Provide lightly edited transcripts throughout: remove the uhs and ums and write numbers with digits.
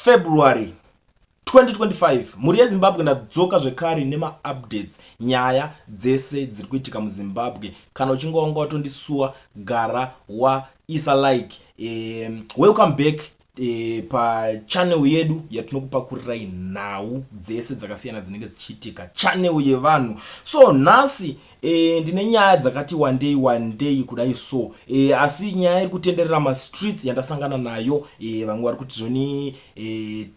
February 2025 muri yeZimbabwe ndadzoka zvekare nema updates nyaya dzese dziri kuitika muZimbabwe. Kana uchingonga watondisuwa gara waisa like. Welcome back pa channel yedu yatinokupakurirai nhau dzese dzakasiyana dzinenge dzichiitika, channel yevanhu. So nhasi ndine nyaya dzakati one day kudai so asi nyaya iri kutenderera ma streets yandasangana nayo. Vamwe vari kuti zvoni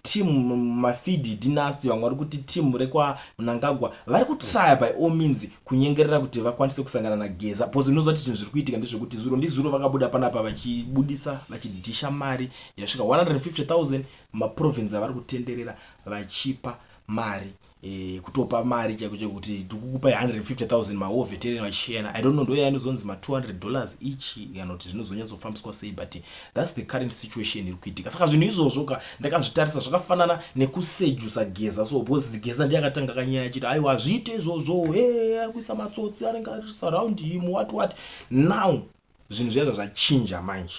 team mafeed dynasty, vamwe vari kuti team rekwa Mnangagwa vari kutrya by all means kunyengerera kuti vakwanise kusangana na Geza. Pozo ndinozoti zvinhu zviri kuitika ndezvekuti zuro ndizuro vakabuda panapa vachibudisa vachidhisha mari yasvika 150,000 maprovince avari kutenderera vachipa mari. Kutopa mari chaiko kuti tikukupa 150,000 ma veteran vachiyana. I don't know ndo yanozonzi ma $200 each kana kuti zvinozonyatsofambiswa sei, but that's the current situation iri kuitika. Saka zvinhu izvozvo ndakazvitarisa zvakafanana nekusejusa Geza. So boss Geza ndiye akatanga kanyaya chiti aiwa azviite izvozvo, ari kuisa matsotsi anenge ari surround him what. Now zvinhu zvazvo zvachinja manje.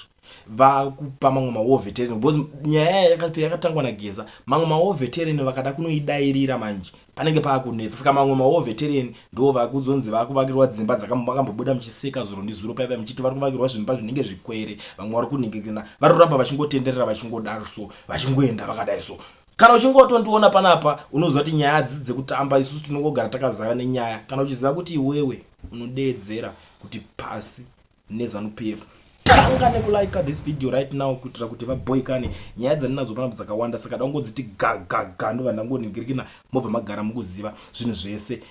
Vakupa mamwe ma veteran because nyaya yakatangwa naGeza. Mamwe ma veteran vakada kunoidairira manje panenge paakunetsa. Saka mamwe ma veteran ndo vakuzonzi vakuvakirwa dzimba dzakambobuda muchiseka zuro ndizuro paiva muchiti vari kuvakirwa zvimba zvinenge zvikwere. Vamwe vari kuningirina vari kuramba vachingotenderera vachingodaro so vachingoenda vakadai so. Kana uchingotondiona panapa unoziva kuti nyaya dzidzi dzekutamba isusu tinongogara takazara nenyaya. Kana uchiziva kuti iwewe unodeedzera kuti pasi neZANU-PF, tanga nekulike this video right now kuitira kuti vaboyikane nyaya dzandinadzo panapa dzakawanda. Saka dangodziti gaga ndo vandangoningirikina mobva magara mukuziva zvinhu zvese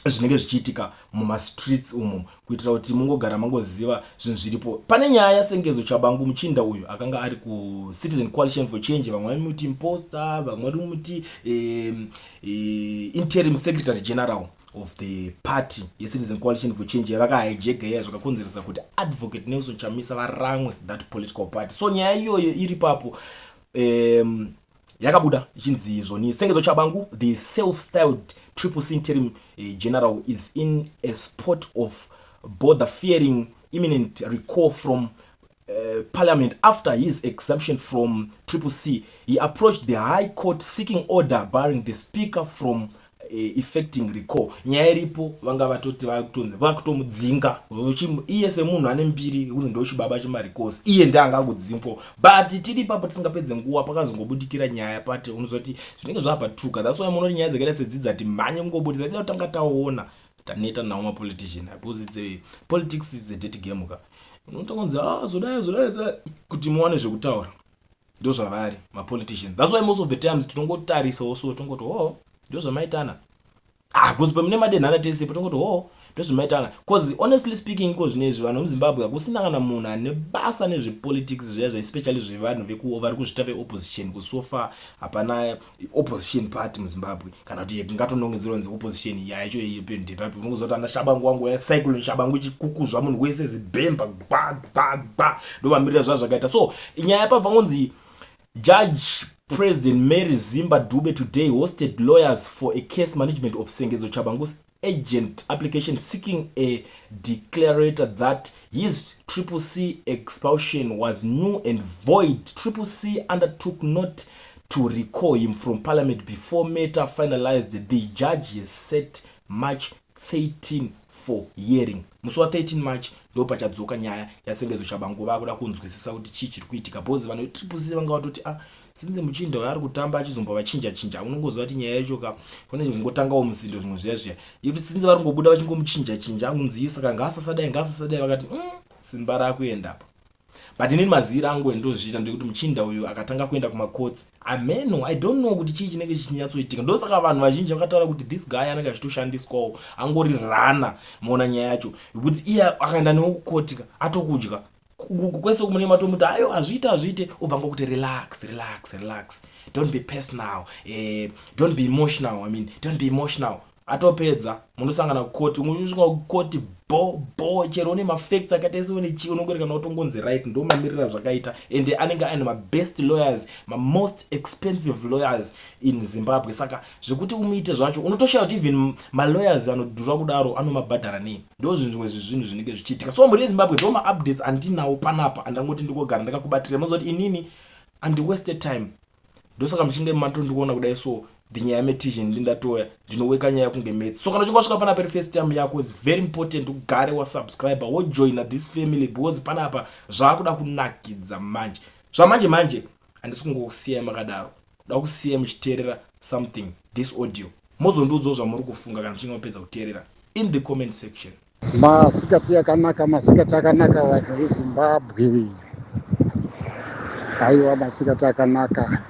zvinenge zvichiitika muma streets umo kuitira kuti mungogara mangoziva zvinhu zviripo. Pane nyaya Sengezo Chabangu muchinda uyu akanga ari ku Citizen Coalition for Change, vamwe muti imposter, vamwe muti interim secretary general of the party Citizen Coalition for Change yavakahijaga yaya zvakakonzeresa kuti Advocate Nelson Chamisa varamwe that political party. So nyaya iyoyo iri papo yakabuda ichinzi zvoni Sengezo Chabangu, the self-styled triple C interim general, is in a spot of bother fearing imminent recall from Parliament after his exemption from triple C. He approached the High Court seeking order barring the speaker from effecting recall. Nyaya iripo vanga vatoti vakutonze vakutomudzinga iye semunhu ane mbiri uno ndo chibaba chemarikosi iye ndiye angakudzimpo. But tiri papo tisingapedze nguwa pakazongobudikira nyaya pati unozoti zvinenge zvapatuka. That's why munoti nyaya dzakaita sedzidza kuti mhanye kungobudisa ndio tanga taona taneta nawo ma politician because politics is a dirty game ka. Unotongonza zodai kuti muone zvekutaura ndo zvavari ma politicians. That's why most of the times tinongotarisa also tongoti ndo zvamaitana because pamune madenhana tese potongoti ndo zvamaitana. Because honestly speaking ko zvinezvi vanhu muZimbabwe akusina kana munhu ane basa nezvepolitics zviya especially zvevanhu vari kuzvita veopposition. Kusofa hapana opposition party muZimbabwe kana kuti ngatonongedzerwa opposition yacho yepende papi unozoti ana Shabangu wangu ya cycle Shabangu chikukuzva munhu wese zibhemba ndo vamirira zvakaita. So nyaya pa pangonzi Judge President Mary Zimba Dube today hosted lawyers for a case management of Sengezo Chabangu's agent application seeking a declarator that his triple C expulsion was null and void. Triple C undertook not to recall him from Parliament before matter finalized. The judge has set March 13 for hearing. Musi wa 13 March ndo pachadzoka nyaya yaSengezo Chabangu vakuda kunzwisisa kuti chii chiri kuitika. Bozi vanhu triple C vanga vatoti sinze muchinda wari kutamba achizomba vachinja unongoziva kuti nyaya yacho ka kune kungotangawo musindo zvimwe zviya kuti sinze vari kungobuda vachingomuchinja angunzi saka ngasasadai vakati simba rakuendapo. But inini maziri angu ndozviita ndekuti muchinda uyu akatanga kuenda kumacourts ameno I don't know kuti chii chinenge chichinyatsoitika. Ndosaka vanhu vazhinji vakataura kuti this guy anenge achitoshandiswawo angori rana muona nyaya yacho kuti iye akaenda newo kukotika atokudya kwese kumune matomuti ayo azviite ubva ngokuti relax, don't be personal, don't be emotional. Don't be emotional. atopedza munosangana kukoti unosvika kukoti bo chero une mafacts akaita seune chi unongoreka utongonzi right ndo mamirira zvakaita ende anenge aine mabest lawyers most expensive lawyers in Zimbabwe. Saka zvekuti umuite zvacho unotoshaya kuti even malawyers anodhura kudaro anomabhadhara nei. Ndo zvinhu zvinenge zvichiitika. So muri Zimbabwe ndo maupdates andinawo panapa andangoti ndikogara ndakakubatira mozoti inini and wasted time. Ndosaka mchinge mato ndikuona kudai so dinyaya yemetizhin ndindatoya ndinoweka nyaya kunge mates. So kana uchinge wasvika panapa first time yako is very important ugare wasubscriber wojoina this family because panapa zvakuda kunakidza manje. Zvamanje handisi kungokusiyai makadaro. Da kusiyai muchiteerera something this audio. Mozondiudzawo zvamuri kufunga kana muchinge mapedza kuteerera in the comment section. Masikati akanaka vanhu veZimbabwe. Haiwa masikati akanaka.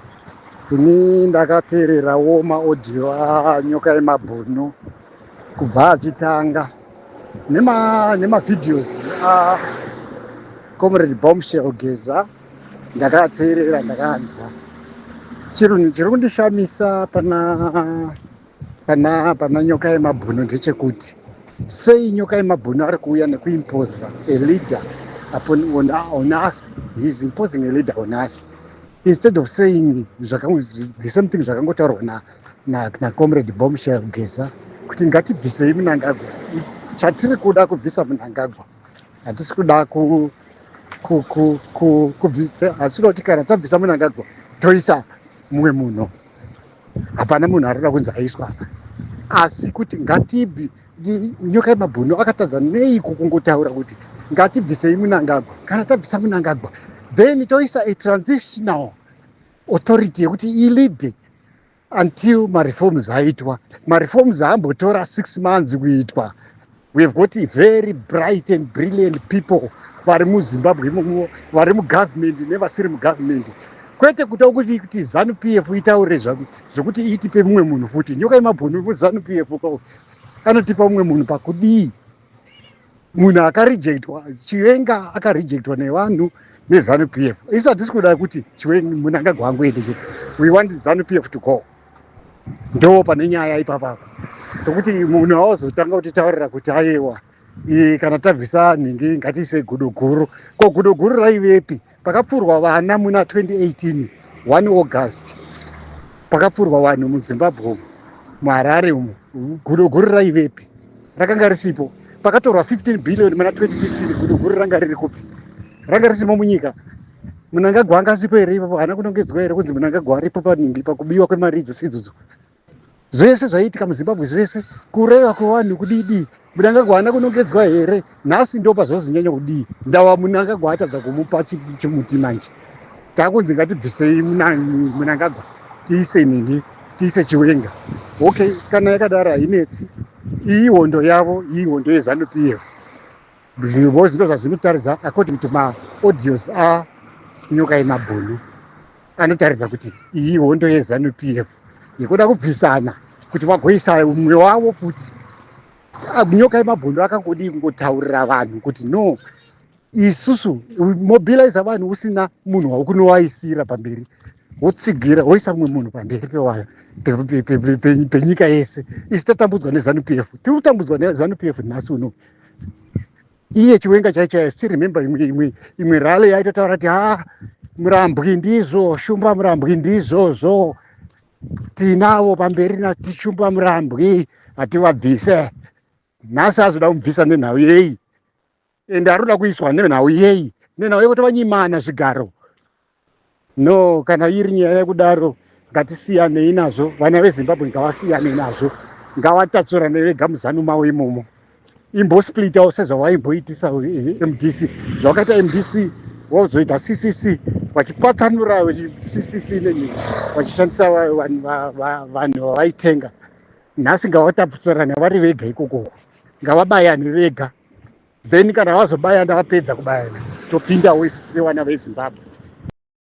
Ini ndakateererawo maaudio anyoka yemabhunu kubva achitanga nemavideos comrade Bombshell Geza ndakateerera ndakanzwa. Chinhu chiri kundishamisa pana nyoka yemabhunu ndechekuti sei nyoka yemabhunu ari kuuya nekuimposa a leader on us. He is imposing a leader on us instead of saying the same thing zvakangotaurwa na comrade Bombshell Geza kuti ngatibvisei Mnangagwa. Chatiri kuda kubvisa Mnangagwa, hatisi kuda hatisi kuti kana tabvisa Mnangagwa toisa mumwe munhu. Hapana munhu arikuda kunzi aiswa apa, asi kuti ngatibvi. Nyoka yemabhunu akatadza neiko kungotaura kuti ngatibvisei Mnangagwa. Kana tabvisa Mnangagwa then toisa a transitional authority yekuti ilide until mareforms aitwa. Mareforms aambotora 6 months kuitwa. We have got very bright and brilliant people vari muZimbabwe imomo, vari mugovernment nevasiri mugovernment. Kwete kuta kuti ZANU-PF itaure zvokuti itipe mumwe munhu futi. Nyoka yemabhunu muZANU-PF anotipa mumwe munhu pakudii? Munhu akarejectwa, Chiwenga akarejectwa nevanhu neZANU-PF. Isu hatisi kuda kuti Mnangagwa angoende chete. We want ZANU-PF to go. Ndo pane nyaya ipapa tokuti munhu awazotanga kutitaurira kuti aiwa kana tabvisa nhingi ngatiise gudo guru. Ko gudo guru raivepi? Pakapfurwa vana muna 2018 1 August pakapfurwa vanhu muZimbabwe muHarare umu. Gudo guru raivepi? Rakanga risipo. Pakatorwa 15 billion muna 2015. Gudo guru ranga riri kupi? Ranga risimo munyika. Mnangagwa angasipo here ipapo? Hana kunongedzwa here kunzi Mnangagwa aripo panhingi pakubiwa kwemari dzisidzo zvese zvaiitika muZimbabwe zvese, kureva kwevanhu kudii? Mnangagwa hana kunongedzwa here? Nhasi ndo pazvozinyanya kudii? Ndawa Mnangagwa atadza kumupa chimuti manje. Takunzi ngatibvisei Mnangagwa tiise nhingi, tiise Chiwenga. Okay, kana yakadaro hainetsi. Iyi hondo yavo, iyi hondo yeZANU-PF. Zvinhu zvino zvazvinotaridza according to maaudios nyoka yemabhunu anotaridza kuti iyi hondo yeZANU-PF yekuda kubvisana kuti vagoisa umwe wavo futi. Nyoka yemabhunu akangodi kungotaurira vanhu kuti no, isusu mobilize vanhu usina munhu wakunovaisira pamberi, wotsigira woisa mumwe munhu pamberi penyika yese. Isi tatambudzwa neZANU-PF, tiri kutambudzwa neZANU-PF nhasi uno. Iye Chiwenga chaichaya still remember imwe rally yaitotaura kuti Murambwi ndizvo, Shumba Murambwi ndizvozvo, tinavo pamberi nati Shumba Murambwi hativabvise. Nhasi azoda kumubvisa nenhau yei? Ende arikuda kuiswa nenhau yei? Nenhau yekuti vanyimana zvigaro. No, kana iri nyaya yekudaro ngatisiyanei nazvo. Vana veZimbabwe ngavasiyanei nazvo, ngavatatsurane vega muzanu mavo imomo. Imbosplitawo sezvavaimboitisa MDC. Zvakaita MDC vozoita CCC vachipatsanura CCC vachishandisa vanhu vavaitenga. Nhasi ngavataputsurane vari vega ikoko, ngavabayane vega. Then kana vazobayana vapedza kubayana topindawo isi sevana veZimbabwe.